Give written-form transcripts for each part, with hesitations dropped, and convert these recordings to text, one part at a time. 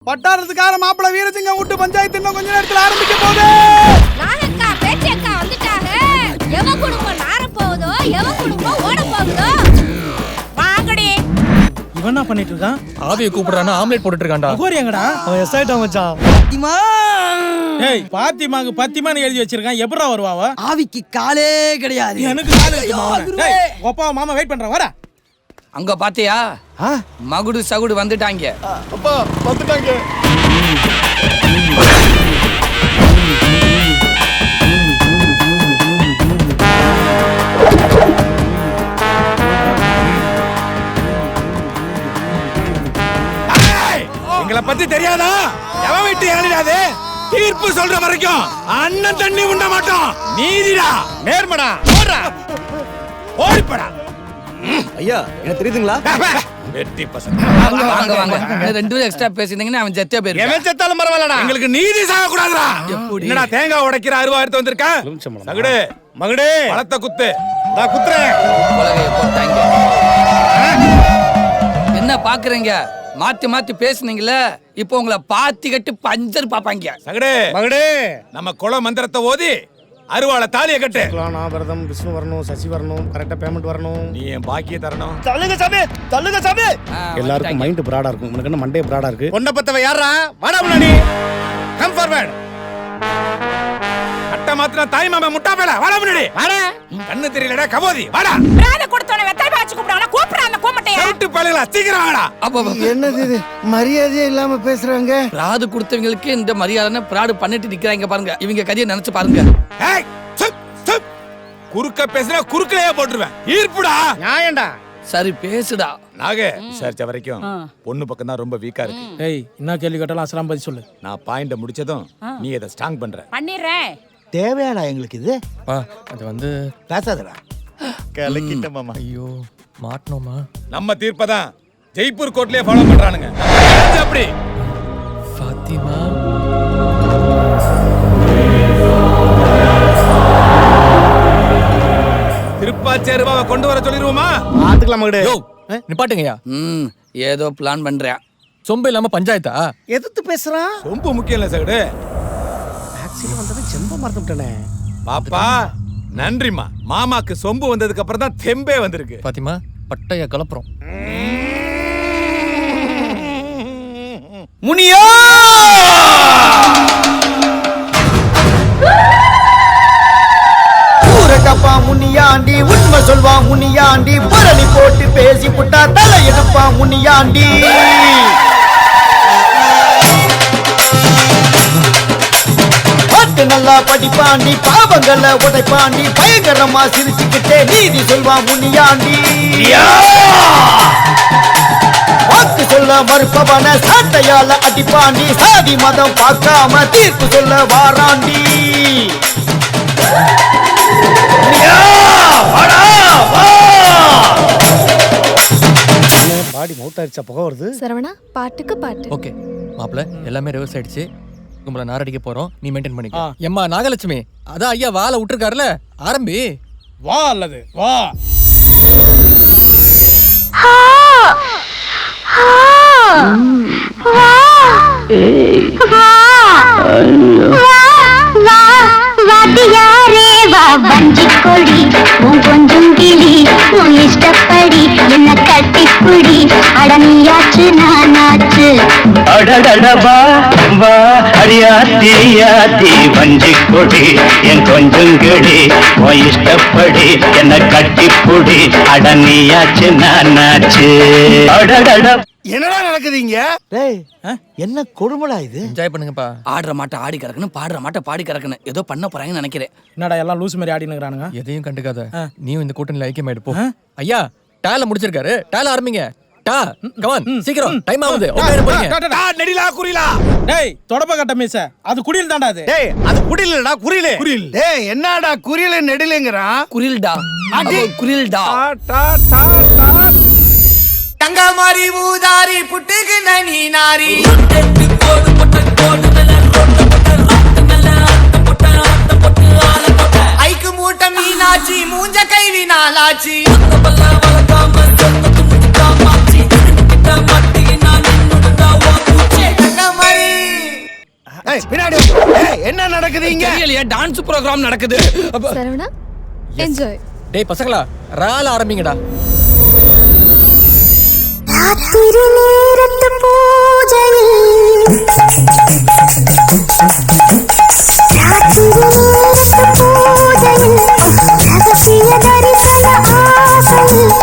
பட்டாரத்துக்கார மாப்பிள்ள வீரசிங்கம் விட்டு பஞ்சாயத்து இன்னும் கொஞ்ச நேரத்துல ஆரம்பிக்க போகுது. நாகக்கா பேச்சக்கா வந்துட்டாங்க. எவ குடும்பம் நார போகுதோ எவ குடும்பம் ஓட போகுதோ. வாங்கடி. இவன் என்ன பண்ணிட்டு இருக்கான்? ஆவியை கூப்பிடுறானா ஆம்லெட் போட்டுட்டு இருக்கான்டா. கோரி எங்கடா? அவன் எஸ் ஆயிட்டான் மச்சான். பாத்திமா. ஏய் பாத்திமாக்கு பத்திமான்னு எழுதி வச்சிருக்கான். எப்பறா வருவாவ? ஆவிக்கு காலே கிடையாது. எனக்கு கால் இருக்கு. டேய் அப்பா மாமா வெயிட் பண்றான். வாடா. அங்க பாத்தியா? மகுடு சகுடு வந்துட்டாங்க. அப்பா வந்துட்டாங்க. எங்களை பத்தி தெரியாதா? எவன் வீட்டு ஏறிடாது. தீர்ப்பு சொல்ற வரைக்கும் அண்ணன் தண்ணி உண்ட மாட்டோம். நீதிடா நேர்மடா. ஓடுறா ஓடிப்படா. ஐயா என்ன தெரியுதுங்களா? வெட்டி பசங்க வாங்க வாங்க. ரெண்டு பேரும் எக்ஸ்ட்ரா பேசினீங்கன்னா அவன் ஜெத்தியா போயிருக்கான். எவன் செத்தாலும் பரவாயில்லடா. எங்களுக்கு நீதி சாக கூடாதுடா. என்னடா தேங்காய் உடைக்கிற அருவா எடுத்து வந்திருக்க? சகுடு மகுடு பழத்தை குத்து. நான் குத்துறேன். உலகைய போட்டாங்க. என்ன பாக்குறீங்க? மாத்தி மாத்தி பேசுனீங்கல்ல, இப்போ உங்களை பாத்தி கட்டி பஞ்சர் பாப்பாங்க. சகுடு மகுடு நம்ம குல மந்திரத்தை ஓதி அருவாள தாலியை கட்டு. விரதம் விஷ்ணு வரணும், சசி வரணும், கரெக்டா பேமெண்ட் வரணும். நீ என் பாக்கிய தரணும். தள்ளுங்க சாமி, தள்ளுங்க சாமி. எல்லாருக்கும் மைண்ட் பிராடா இருக்கும். உனக்கு என்ன மண்டே பிராடா இருக்கு? பொண்ண பத்தவ யாரா? வாடா முன்னாடி. Come forward. அட்ட மாத்திர தாய் மாமா முட்டா பேல. வாடா முன்னாடி. வாடா. கண்ணு தெரியலடா கபோதி. வாடா. பிராத கொடுத்தவன வெத்தலை பாச்சு கூப்பிடுவானா? கூப்பிடுறான் அந்த கோமட்டையா. சவுட்டு பழல சீக்கிரம் வாடா. அப்ப என்னது இது? மரியாதையே இல்லாம பேசுறாங்க. பிராடு கொடுத்தவங்களுக்கு இந்த மரியாதை பிராடு பண்ணிட்டு நிக்கிறாங்க பாருங்க. இவங்க கதையை நினைச்சு பாருங்க. ஏய் சுப் சுப். குறுக்க பேசினா குறுக்கலையே போட்டுருவேன். ஈர்ப்புடா. நியாயம்டா. சரி பேசுடா. நாக விசாரிச்ச வரைக்கும் பொண்ணு பக்கம் தான் ரொம்ப வீக்கா இருக்கு. ஏய் என்ன கேள்வி கேட்டாலும் அசலாம் பதில் சொல்லு. நான் பாயிண்ட முடிச்சதும் நீ இதை ஸ்ட்ராங் பண்ற. பண்ணிடுறேன். தேவையாடா எங்களுக்கு இது? அது வந்து பேசாதடா. கலக்கிட்ட மாமா. ஐயோ மாட்டணுமா? நம்ம தீர்ப்பதான் ஜெய்ப்பூர் கோர்ட்லயே ஃபாலோ பண்றானுங்க. அப்படி ஃபாத்திமா திருப்பாச்சேருவாவை கொண்டு வர சொல்லிடுவோமா? ஆத்துக்கலாம் மகடே. யோ நிப்பாட்டுங்கய்யா. ஏதோ பிளான் பண்றேன். சொம்பு இல்லாம பஞ்சாயத்தா? எதிர்த்து பேசுறான். ரொம்ப முக்கியம் இல்ல சகடு. டாக்ஸில வந்தது செம்ப மறந்துட்டனே. பாப்பா நன்றிமா. மாமாக்கு சொம்பு வந்ததுக்கு அப்புறம் தான் தெம்பே வந்திருக்கு. பாத்திமா பட்டைய கலப்புறோம். முனியா ஊரகப்பா முனியாண்டி உண்மை சொல்வா முனியாண்டி புரளி போட்டு பேசி புட்டா தலை எடுப்பா முனியாண்டி. பாட்டு நல்லா படிப்பாண்டி பாவங்களை உடைப்பாண்டி பயங்கரமா சிரிச்சுக்கிட்டே நீதி சொல்வா முனியாண்டி. வாக்கு சொல்ல மறுப்பவன சாட்டையால அடிப்பாண்டி சாதி மதம் பார்க்காம தீர்ப்பு சொல்ல வாராண்டி. பாடி மவுத் ஆயிடுச்சா? புகை வருது. சரவணா பாட்டுக்கு பாட்டு. ஓகே மாப்ள எல்லாமே ரிவர்ஸ் ஆயிடுச்சு. உங்களை நாரடிக்க போறோம். நீ மெயின்டைன் பண்ணிக்க. எம்மா நாகலட்சுமி அதான் ஐயா வாழை விட்டுருக்காருல ஆரம்பி. வா அல்லது வா. வஞ்சிக்கொடி உன் கொஞ்சம் கிளி உன் இஷ்டப்படி என்ன கட்டிப்புடி அடனியாச்சு நானாச்சு. அடடடபா வா அடியாத்தி வஞ்சிக்கொடி என் கொஞ்சம் கிளி உன் இஷ்டப்படி என்ன கட்டிப்புடி அடனியாச்சு நானாச்சு. அடடட என்னடா நடக்குதுங்க? டேய் என்ன கொடுமடா இது? என்ஜாய் பண்ணுங்கப்பா. ஆடுற மாட்டை ஆடி கிடக்கணும், பாடுற மாட்டை பாடி கிடக்கணும். ஏதோ பண்ண போறாங்கன்னு நினைக்கிறேன். என்னடா எல்லாம் லூஸ் மாதிரி ஆடினுக்குறானுங்க. எதையும் கண்டுக்காத. நீயும் இந்த கூட்டணியில ஐக்கியமாயிடு போ. ஐயா டால முடிச்சிருக்காரு. டால ஆரம்பிங்க. டா கமான் சீக்கிரம் டைம் ஆகுது. ஓகே போங்க. டா நெடிலா குறிலா. டேய் தொடப்ப கட்ட மீச. அது குடியில் தான்டா அது. டேய் அது குடில் இல்லடா குரில். குரில். டேய் என்னடா குரில் நெடிலங்கறான்? குரில்டா. குரில்டா. டா டா டா. தங்க மாரி ஊதாரி புட்டுக்கு நனி நாரி ஐக்கு மூட்ட மீனாச்சி மூஞ்ச கைவி நாளாச்சி தங்க ஏய், பின்னாடி ஏய், என்ன நடக்குது இங்க? தெரியலையா டான்ஸ் ப்ரோகிராம் நடக்குது. சரவணா என்ஜாய். டேய் பசங்களா ரால ஆரம்பிங்கடா. ராத்திரி நேரத்து பூஜையில் ரகசிய தரிசன ஆசையில்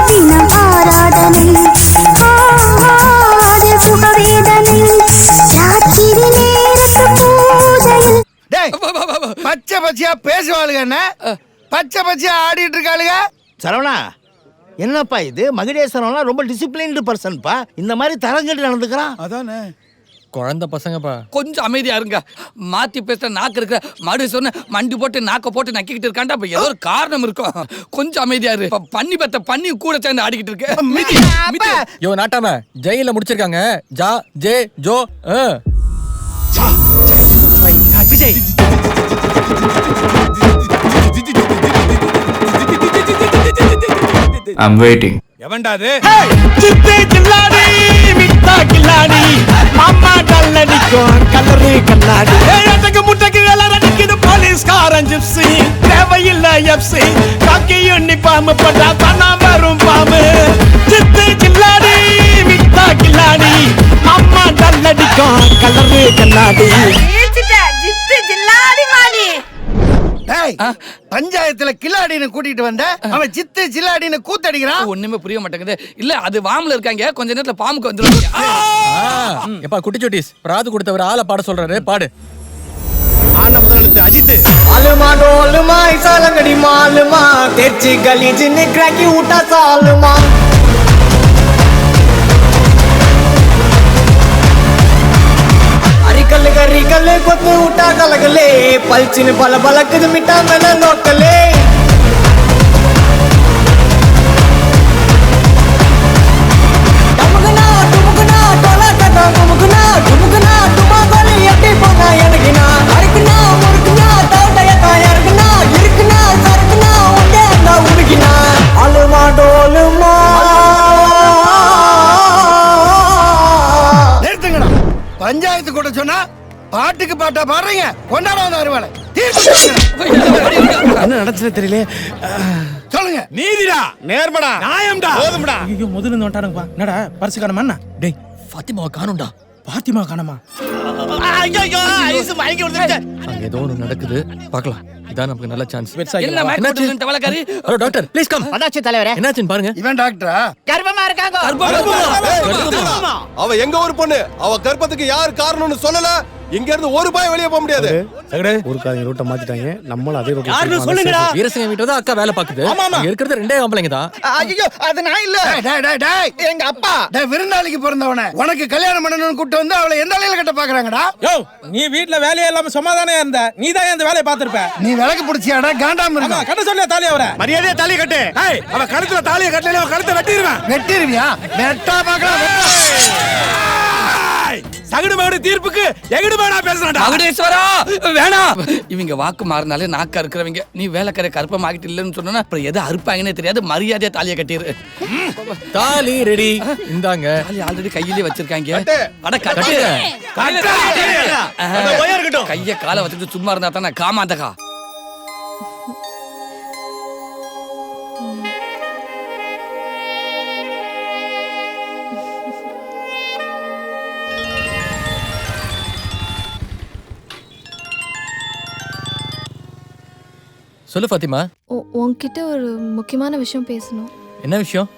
தினம் ஆராதனை சுகவேதனை ராத்திரி நேரத்து பூஜையில். டேய், பச்சை பச்சையா பேசுவாளுங்க என்ன? பச்சை பச்சையா ஆடிட்டு இருக்காளுங்க. சரவணா, என்னப்பா இது? மகிழேஸ்வரம்லாம் ரொம்ப டிசிப்ளின்டு பர்சன்ப்பா. இந்த மாதிரி தரங்கட்டு நடந்துக்கிறான். அதானே குழந்தை பசங்கப்பா. கொஞ்சம் அமைதியா இருங்க. மாத்தி பேசுற நாக்கு இருக்கிற மறு சொன்ன மண்டி போட்டு நாக்க போட்டு நக்கிக்கிட்டு இருக்காண்டா. அப்ப ஏதோ ஒரு காரணம் இருக்கும். கொஞ்சம் அமைதியா இரு. பண்ணி பத்த பண்ணி கூட சேர்ந்து ஆடிக்கிட்டு இருக்கு. யோ நாட்டாம ஜெயில முடிச்சிருக்காங்க. ஜா ஜே ஜோ விஜய் I'm waiting. எவன்டா அது? சித்தே கில்லாடி மிட்டா கில்லாடி மாமா கல்லடிக்கும் கலரு கண்ணாடி ஏட்டக்கு முட்டக்கு எல்லாம் அடிக்குது போலீஸ்காரன் ஜிப்சி தேவையில்ல எப்சி காக்கி யூனிஃபார்ம் போட்டா தானா வரும் பாம்பு. சித்தே கில்லாடி மிட்டா கில்லாடி மாமா கல்லடிக்கும் கலரு கண்ணாடி. பஞ்சாயத்துல கில்லாடின்னு கூட்டிட்டு வந்த அவன் சித்து சில்லாடின்னு கூத்தடிக்கிறான். ஒண்ணுமே புரிய மாட்டேங்குது. இல்ல அது வாம்ல இருக்காங்க. கொஞ்ச நேரத்துல பாம்புக்கு வந்துருவாங்க. எப்பா குட்டிச்சோட்டிஸ் பிராது கொடுத்தவர் ஆளை பாட சொல்றாரு, பாடு. ஆன முதலெழுத்து அஜித். आलमा डोलमा ऐसा लंगड़ी मालमा तेजी गली जिन्हें क्रैकी उठा सालमा अरिकल गरिकल कोतु उठा कलगले पलचिन बल बलक मिटा मन लोकले टमगना टुमगना टोला टटा टुमगना टुमगना टुमा गोली यट्टी पोना यनगिना अरकना मुरकना तौडयता यरगना इरकना सरकना उंडे अंदा उड़गिना अलमा डोलमा. நிறுத்துங்கடா. பஞ்சாயத்து கூட சொன்னா பாட்டுக்கு பாட்டா பாடுறீங்க. கொண்டாடாத வருவாளை என்ன நடந்துச்சு தெரியல. சொல்லுங்க. நீதிடா, நேர்மடா, நியாயம்டா, போதும்டா. ஐயோ முதல்ல இருந்து வந்துட்டானுங்கப்பா. என்னடா பரிசு காணமா என்ன? டேய் ஃபாத்திமாவை காணோம்டா. பாத்திமா காணமா? ஐயோ ஐஸ் மயங்கி விழுந்துருச்சு. அங்க ஏதோ ஒன்று நடக்குது, பார்க்கலாம். இதான் நமக்கு நல்ல சான்ஸ். என்ன என்னாச்சு? Match தவளக்காரி? Hello doctor please come. அதாச்சு தலைவரே என்னாச்சுன்னு பாருங்க. இவன் டாக்டரா? கர்ப்பமா இருக்காங்க. அவ எங்க ஒரு பொண்ணு, அவ கர்ப்பத்துக்கு யார் காரணம்னு சொல்லல. இங்க இருந்து ஒரு பாய் வெளியே போக முடியாது. ஊருக்காரங்க ரூட்ட மாத்திட்டாங்க. நம்மள அதே ரூட்ட யாருன்னு சொல்லுங்கடா. வீரசிங்க வீட்டுல தான் அக்கா வேலை பாக்குது. அங்க இருக்கிறது ரெண்டே ஆம்பளைங்க தான். ஐயோ அது நான் இல்ல. டேய் டேய் டேய் எங்க அப்பா. டேய் விருந்தாளிக்கு பிறந்தவனே உனக்கு கல்யாணம் பண்ணணும்னு கூட்டி வந்து அவளை எந்த அலையில கட்ட பாக்குறாங்கடா? யோ நீ வீட்ல வேலையே இல்லாம சும்மாதானே இருந்த. நீ தான் இந்த வேலையை பார்த்திருப்ப. நீ விளக்கு பிடிச்சியாடா? காண்டாம ஆமா இருக்கா? கட்ட சொல்லியா தாலி அவரை? மரியாதையா தாலியை கட்டு. ஏய், அவ கழுத்துல தாலியை கட்டல, அவ கழுத்தை வெட்டிடுவேன். வெட்டிருவியா? வெட்டா பாக்கலாம். சகுடு மகுடு தீர்ப்புக்கு எகுடு வேணா பேசுறா. மகுடேஸ்வரா வேணாம். இவங்க வாக்கு மாறினாலே நாக்கா இருக்கிறவங்க. நீ வேலைக்கார கற்பம் ஆகிட்டு இல்லைன்னு சொன்னா அப்புறம் எதை அறுப்பாங்கன்னே தெரியாது. மரியாதையா தாலியை கட்டிரு. தாலி ரெடி. இந்தாங்க. தாலி ஆல்ரெடி கையிலே வச்சிருக்காங்க. அட கட்டு. கைய காலை வச்சுட்டு சும்மா இருந்தா தானே காமாந்தகா. சொல்லு ஃபாத்திமா. உன்கிட்ட ஒரு முக்கியமான விஷயம் பேசணும். என்ன விஷயம்?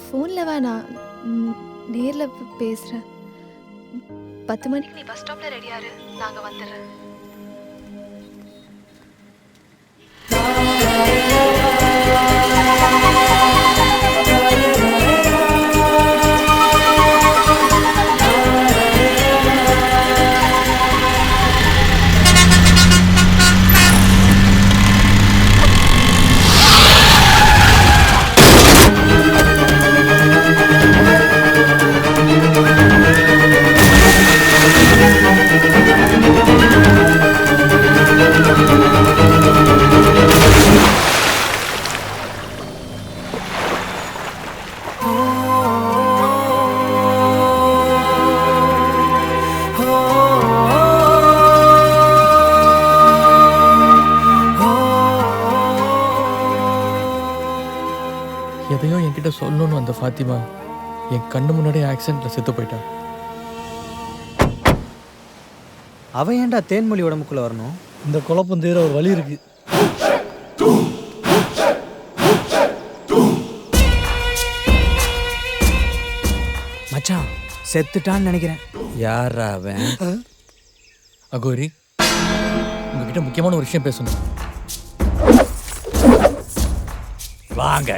ஃபோன்ல வேணாம், நேர்ல பேசுறேன். 10 மணிக்கு நீ பஸ் ஸ்டாப்ல ரெடியா இரு, நாங்க வந்துடுறேன். அந்த ஃபாத்திமா என் கண்ணு முன்னாடி ஆக்சிடென்ட்ல செத்து போயிட்டா. அவ ஏன்டா தேன்மொழி உடம்புக்குள்ள வரணும்? இந்த குழப்பம் தீர ஒரு வழி இருக்கு. மச்சான் செத்துட்டான்னு நினைக்கிறேன். யாரா அவன்? அகோரி, உங்ககிட்ட முக்கியமான ஒரு விஷயம் பேசணும். வாங்க.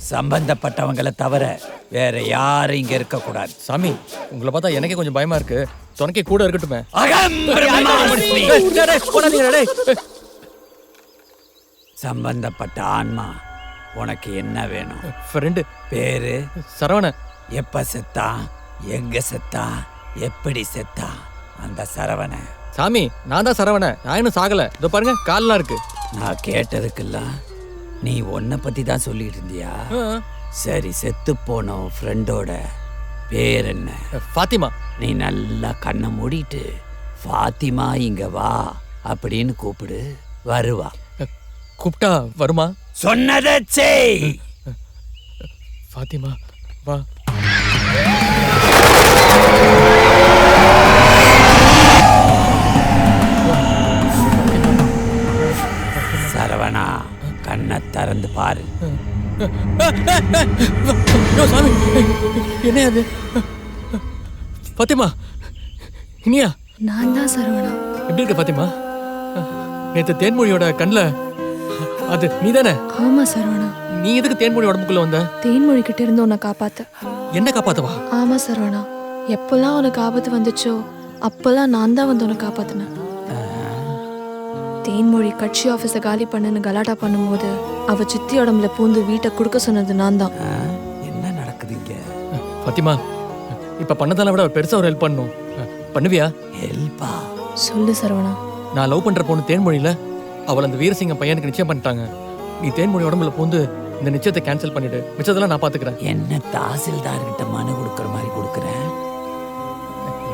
சம்பந்தப்பட்டவங்களை தவிர வேற யாரும் இங்க இருக்க கூடாது. சாமி, உங்களை பார்த்தா எனக்கே கொஞ்சம் பயமா இருக்கு. துணைக்கே கூட இருக்கட்டுமே. சம்பந்தப்பட்ட ஆன்மா உனக்கு என்ன வேணும்? ஃப்ரெண்டு பேரு? சரவண. எப்ப செத்தான், எங்க செத்தான், எப்படி செத்தான் அந்த சரவண? சாமி, நான் தான் சரவண. நான் இன்னும் சாகல. இதோ பாருங்க, கால்லாம் இருக்கு. நான் கேட்டதுக்கெல்லாம் நீ உன்னை பத்தி தான் சொல்லிட்டு இருந்தியா? சரி, செத்து போன ஃப்ரெண்டோட பேர் என்ன? ஃபாத்திமா. நீ நல்லா கண்ணை மூடிட்டு ஃபாத்திமா இங்க வா அப்படின்னு கூப்பிடு, வருவா. கூப்பிட்டா வருமா? சொன்னதை செய். ஃபாத்திமா வா. சரவணா, கண்ணை திறந்து பாரு. சாமி, என்ன அது? ஃபாத்திமா, இனியா? நான் தான் சரவணா. எப்படி இருக்க ஃபாத்திமா? நேத்து தேன்மொழியோட கண்ணில் அது நீ தானே? ஆமா சரவணா. நீ எதுக்கு தேன்மொழி உடம்புக்குள்ள வந்த? தேன்மொழி கிட்ட இருந்து உன்னை காப்பாத்த. என்ன காப்பாத்தவா? ஆமா சரவணா. எப்பெல்லாம் உனக்கு ஆபத்து வந்துச்சோ அப்பெல்லாம் நான் தான் வந்து உன்னை காப்பாத்தினேன். தேன்மொழி கட்சி ஆஃபீஸை காலி பண்ணுன்னு கலாட்டா பண்ணும்போது அவ சித்தி உடம்புல பூந்து வீட்டை கொடுக்க சொன்னது நான் தான். என்ன நடக்குதுங்க? ஃபாத்திமா, இப்ப பண்ணதால விட பெருசா ஒரு ஹெல்ப் பண்ணும். பண்ணுவியா? ஹெல்ப்பா? சொல்லு சரவணா. நான் லவ் பண்ற பொண்ணு தேன்மொழியில, அவள் அந்த வீரசிங்கம் பையனுக்கு நிச்சயம் பண்ணிட்டாங்க. நீ தேன்மொழி உடம்புல பூந்து இந்த நிச்சயத்தை கேன்சல் பண்ணிட்டு மிச்சதெல்லாம் நான் பாத்துக்கிறேன். என்ன தாசில்தார்கிட்ட மனு கொடுக்கற மாதிரி கொடுக்குறேன்?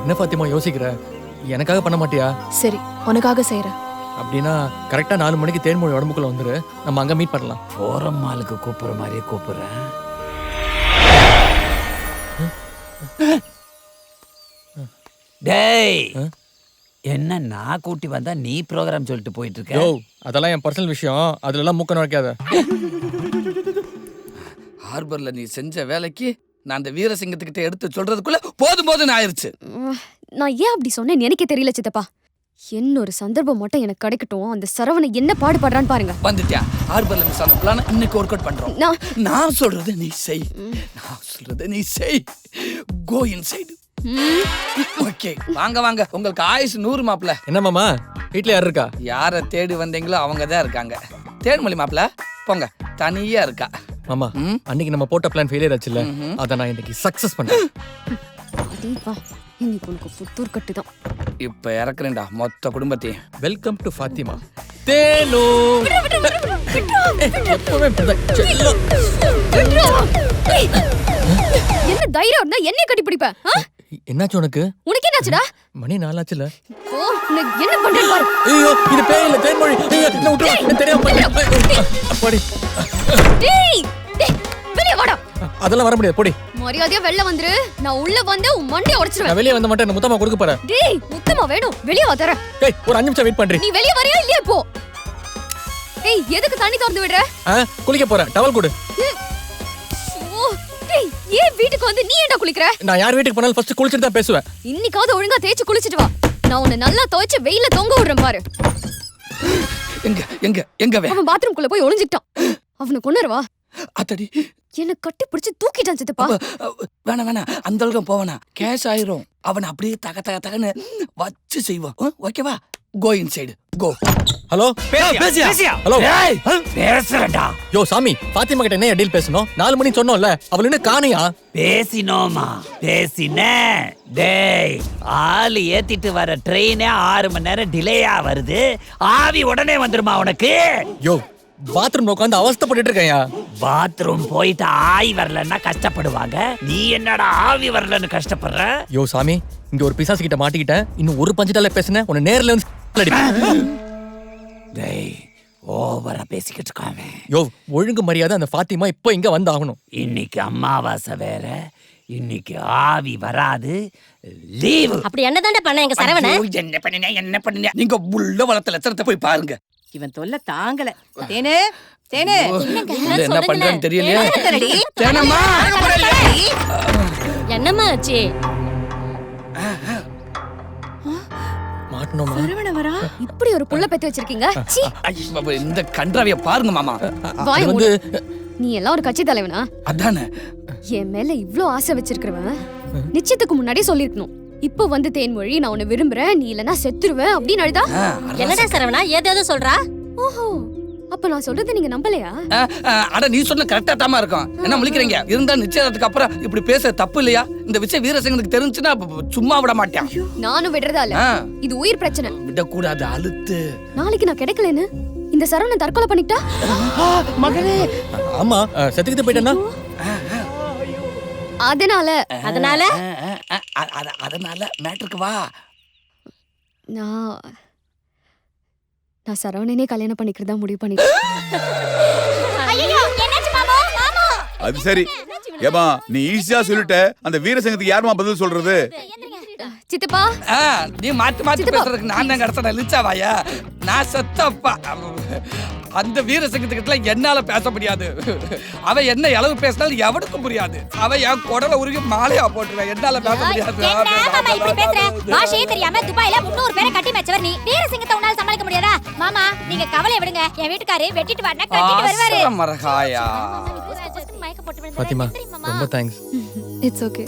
என்ன ஃபாத்திமா யோசிக்கிற? எனக்காக பண்ண மாட்டியா? சரி, உனக்காக செய்யறேன். அப்படின்னா கரெக்டா 4 மணிக்கு தேன்மொழி உடம்புக்குள்ள வந்துரு. நம்ம அங்க மீட் பண்ணலாம். போரம் மாலுக்கு கூப்பிடுற மாதிரியே கூப்பிடுறேன். டேய், என்ன நான் கூட்டி வந்தா நீ ப்ரோக்ராம் சொல்லிட்டு போயிட்டு இருக்க? யோ, அதெல்லாம் என் பர்சனல் விஷயம். அதுல எல்லாம் மூக்க நுழைக்காத. ஹார்பர்ல நீ செஞ்ச வேலைக்கு நான் அந்த வீரசிங்கத்துக்கிட்ட எடுத்து சொல்றதுக்குள்ள போதும் ஆயிருச்சு. நான் ஏன் அப்படி சொன்னேன்னு எனக்கே தெரியல சித்தப்பா. இன்னொரு சந்தர்ப்பம் மட்டும் எனக்கு கிடைக்கட்டும். அந்த சரவணை என்ன பாடுபடுறான்னு பாருங்க. வந்துட்டியா? ஹார்பர்ல மிஸ் ஆன பிளான் இன்னைக்கு ஒர்க் அவுட் பண்றோம். நான் சொல்றது நீ செய். நான் சொல்றது நீ செய். கோ இன்சைடு. ஓகே, வாங்க வாங்க. உங்களுக்கு ஆயுசு 100 மாப்ள. என்ன மாமா, வீட்ல யார் இருக்கா? யாரை தேடி வந்தீங்களோ அவங்க தான் இருக்காங்க. தேன்மொழி மாப்ள போங்க, தனியா இருக்கா. மாமா, அன்னைக்கு நம்ம போட்ட பிளான் ஃபெயிலியர் ஆச்சுல்ல, அத நான் இன்னைக்கு சக்சஸ் பண்ணேன். அதேப்பா, இன்னைக்கு உனக்கு புத்தூர் கட்டுதான். இப்ப இறக்குறேன்டா மொத்த குடும்பத்தையும். Welcome to Fathima. தேனோ எப்பவே என்ன தைரியம் இருந்தா என்னை கட்டி பிடிப்ப? என்னாச்சு உனக்கு? உனக்கு என்னாச்சுடா? மணி 4 ஆச்சுல. ஓ, நான் என்ன பண்றேன் பாரு. ஐயோ, இது பேய் இல்ல, தேன்மொழி. ஐயோ, நான் விட்டுறேன். நான் தெரியாம பண்ணேன். போடி. டேய், டேய், வெளிய வாடா. அதெல்லாம் வர முடியாது, போடி. மரியாதையா வெளிய வந்துரு. நான் உள்ள வந்து உன் மண்டைய உடைச்சிடுவேன். நான் வெளிய வந்த மாட்டேன். முத்தமா கொடுக்க போறேன். டேய், முத்தமா வேணும். வெளிய வா தரேன். டேய், ஒரு 5 நிமிஷம் வெயிட் பண்றீ. நீ வெளிய வரியா இல்லையா இப்போ? டேய், எதுக்கு தண்ணி திறந்து விடுற? குளிக்க போறேன். டவல் கொடு. ஓ, டேய், ஏன் வீட்டுக்கு வந்து நீ ஏன்டா குளிக்கற? நான் யார் வீட்டுக்கு போனாலும் ஃபர்ஸ்ட் குளிச்சிட்டு தான் பேசுவேன். இன்னைக்காவது ஒழுங்கா தேய்ச்சு குளிச்சிட்டு வா. நான் உன்னை நல்லா துவைச்சு வெயில தொங்க விடுறேன் பாரு. எங்க எங்க எங்க அவன் பாத்ரூம் குள்ள போய் ஒளிஞ்சிட்டான். அவனை கொன்னரு வா. அத்தடி, என்ன கட்டி பிடிச்சு தூக்கிட்டான் சித்தப்பா. வேணா வேணா, அந்த அளவுக்கு போவனா, கேஷ் ஆயிரும். அவனை அப்படியே தக தக தகன்னு வச்சு செய்வான். ஓகேவா? கோ இன்சைடு, கோ. ஹலோ, பேசியா? ஹலோ, பேசுறடா. யோ சாமி, ஃபாத்திமா கிட்ட என்ன டீல் பேசணும்? 4 மணி சொன்னோம்ல, அவள என்ன காணியா? பேசினோமா? பேசினே. டேய், ஆளு ஏத்திட்டு வர ட்ரெயினே 6 மணி நேரம் டிலேயா வருது. ஆவி உடனே வந்துருமா உனக்கு? யோ, பாத்ரூம் உட்காந்து அவஸ்தைப்பட்டு இருக்கேன்யா. பாத்ரூம் போயிட்டு ஆய் வரலன்னா கஷ்டப்படுவாங்க. நீ என்னடா ஆவி வரலன்னு கஷ்டப்படுற? யோ சாமி, இங்க ஒரு பிசாசு கிட்ட மாட்டிக்கிட்டேன். இன்னும் ஒரு பஞ்சு டால பேசுனேன், உன்னை நேர்ல வந்து அடிப்பேன். டேய், ஓவரா பேசிக்கிட்டு இருக்காங்க. யோ ஒழுங்கு மரியாதை அந்த ஃபாத்திமா இப்போ இங்க வந்து ஆகணும். இன்னைக்கு அமாவாசை வேற, இன்னைக்கு ஆவி வராது, லீவு. அப்படி என்னதான்டா பண்ண எங்க சரவண? என்ன பண்ணுங்க நீங்க உள்ள வளர்த்த லட்சணத்தை போய் பாருங்க. இவன் தொல்லை தாங்கல. தேனே தேனே என்ன பண்றேன்னு தெரியலையே. தேனம்மா என்னம்மா ஆச்சு? மாட்டணுமா? சரவண வரா? இப்படி ஒரு புள்ள பெத்து வச்சிருக்கீங்க. சீ. இந்த கன்றாவிய பாருங்க மாமா. வாய் மூடு. நீ எல்லாம் ஒரு கட்சி தலைவனா? அதானே. என் மேல இவ்ளோ ஆசை வச்சிருக்கிறவன் நிச்சயத்துக்கு முன்னாடி சொல்லிருக்கணும். இப்போ வந்து தேன்மொழி நான் உன்னை விரும்புறேன், நீ இல்லனா செத்துருவேன் அப்படின்னு அழுதா. என்னடா சரவணா ஏதாவது சொல்றா? ஓஹோ, அப்ப நான் சொல்றது நீங்க நம்பலையா? அட நீ சொன்ன கரெக்டா தாமா இருக்கும். என்ன முழிக்கிறீங்க? இருந்தா நிச்சயத்துக்கு அப்புறம் இப்படி பேச தப்பு இல்லையா? இந்த விஷயம் வீரசிங்கனுக்கு தெரிஞ்சுன்னா சும்மா விட மாட்டேன். நானும் விடுறதா இல்ல. இது உயிர் பிரச்சனை. விடக்கூடாது, அழுத்து. நாளைக்கு நான் கிடைக்கலன்னு இந்த சரவணன் தற்கொலை பண்ணிட்டா? மகளே. ஆமா, செத்துக்கிட்டு போயிட்டேன்னா? அதனால அதனால அதனால மேட்டருக்கு வா. நான் சரவணனே கல்யாணம் பண்ணிக்கிறதா முடிவு பண்ணிட்டேன். அது சரி. ஏமா நீ ஈஸியா சொல்லிட்ட, அந்த வீரசங்கத்துக்கு யாருமா பதில் சொல்றது? சித்தப்பா, நீ மாத்தி மாத்தி பேசுறதுக்கு நான் தான் கடத்த லிச்சாவாயா? நான் செத்தப்பா. அந்த வீரசங்கத்துக்கிட்ட என்னால பேச முடியாது. அவ என்ன அளவு பேசினாலும் எவனுக்கும் புரியாது. அவ என் குடல உருகி மாலையா போட்டுருவேன். என்னால பேச முடியாது. பாஷையே தெரியாம துபாயில 300 பேரை கட்டி மேச்சவர் நீ. வீரசிங்கத்தை உன்னால சமாளிக்க முடியாதா? மாமா நீங்க கவலை விடுங்க. என் வீட்டுக்காரே வெட்டிட்டு வரனா கட்டிட்டு வருவாரு. மரகாயா. ஃபாத்திமா ரொம்ப தேங்க்ஸ். It's okay.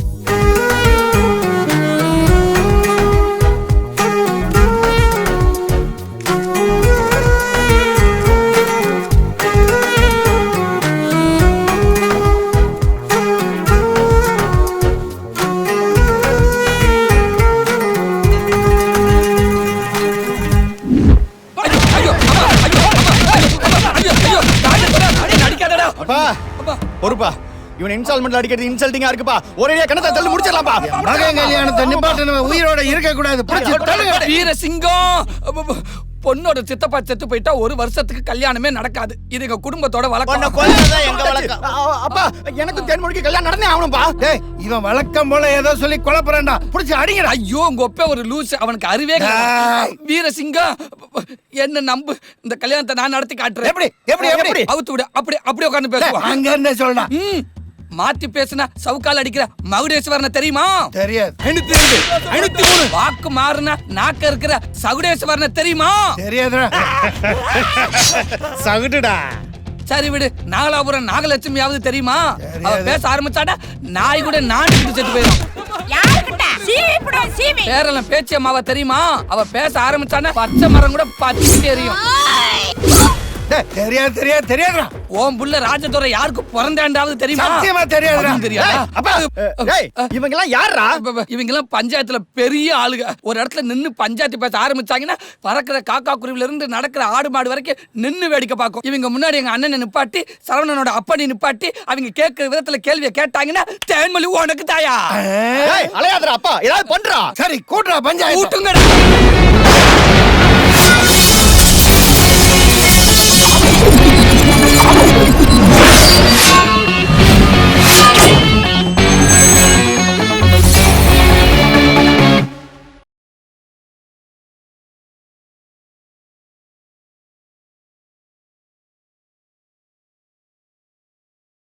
பொறுப்பா, இவன் இன்ஸ்டால்மெண்ட்ல அடிக்கிறது இன்சல்ட்டிங்கா இருக்குப்பா. ஒரேடியா கணத்தை தள்ளி முடிச்சிடலாம்ப்பா. மகன் கல்யாணத்தை நிப்பாட்டணும், உயிரோட இருக்க கூடாது. வீரசிங்கம் பொண்ணோட சித்தப்பா செத்து போயிட்டா 1 வருஷத்துக்கு கல்யாணமே நடக்காது. இது எங்க குடும்பத்தோட வழக்கம். அப்பா எனக்கு தேன்மொழிக்கு கல்யாணம் நடந்தே ஆகணும்பா. டேய், இவன் வழக்கம் போல ஏதோ சொல்லி குழப்பறான்டா. புடிச்சு அடிங்கடா. ஐயோ உங்க ஒப்பே ஒரு லூஸ், அவனுக்கு அறிவே கிடையாது. வீரசிங்கம் என்ன நம்பு, இந்த கல்யாணத்தை நான் நடத்தி காட்டுறேன். எப்படி எப்படி எப்படி அவுத்து விடு. அப்படி உட்கார்ந்து பேசுவா. அங்க இருந்தே சொல்றா. மாத்தி பேசினா சவுக்கால் அடிக்கிற மகுடேஸ்வரனை தெரியுமா? தெரியாது. 503 வாக்கு மாறுனா நாக்க இருக்கிற சகுடேஸ்வரனை தெரியுமா? தெரியாதுடா. சகுடுடா. சரி விடு. நாகலாபுரம் நாகலட்சுமியாவது தெரியுமா? அவ பேச ஆரம்பிச்சாடா நாய் கூட நாடு செத்து போயிடும். பேரெல்லாம் பேச்சு அம்மாவ தெரியுமா? அவ பேச ஆரம்பிச்சானா பச்சை மரம் கூட பச்சை தெரியும். தெரியாது தெரியாது தெரியாதுடா. ஓம் புள்ள ராஜதுரை யாருக்கு பிறந்தாண்டாவது தெரியுமா? சத்தியமா தெரியாதுடா. தெரியாதா? இவங்க எல்லாம் யாரா? இவங்க எல்லாம் பஞ்சாயத்துல பெரிய ஆளுங்க. ஒரு இடத்துல நின்னு பஞ்சாயத்து பேச ஆரம்பிச்சாங்கன்னா பறக்கிற காக்கா குருவில இருந்து நடக்கிற ஆடு மாடு வரைக்கும் நின்னு வேடிக்கை பார்க்கும். இவங்க முன்னாடி எங்க அண்ணனை நிப்பாட்டி சரவணனோட அப்பனை நிப்பாட்டி அவங்க கேட்கிற விதத்துல கேள்வியை கேட்டாங்கன்னா தேன்மொழி உனக்கு தாயா. அலையாதரா அப்பா, ஏதாவது பண்றா. சரி கூட்டுறா பஞ்சாயத்து. கூட்டுங்கடா.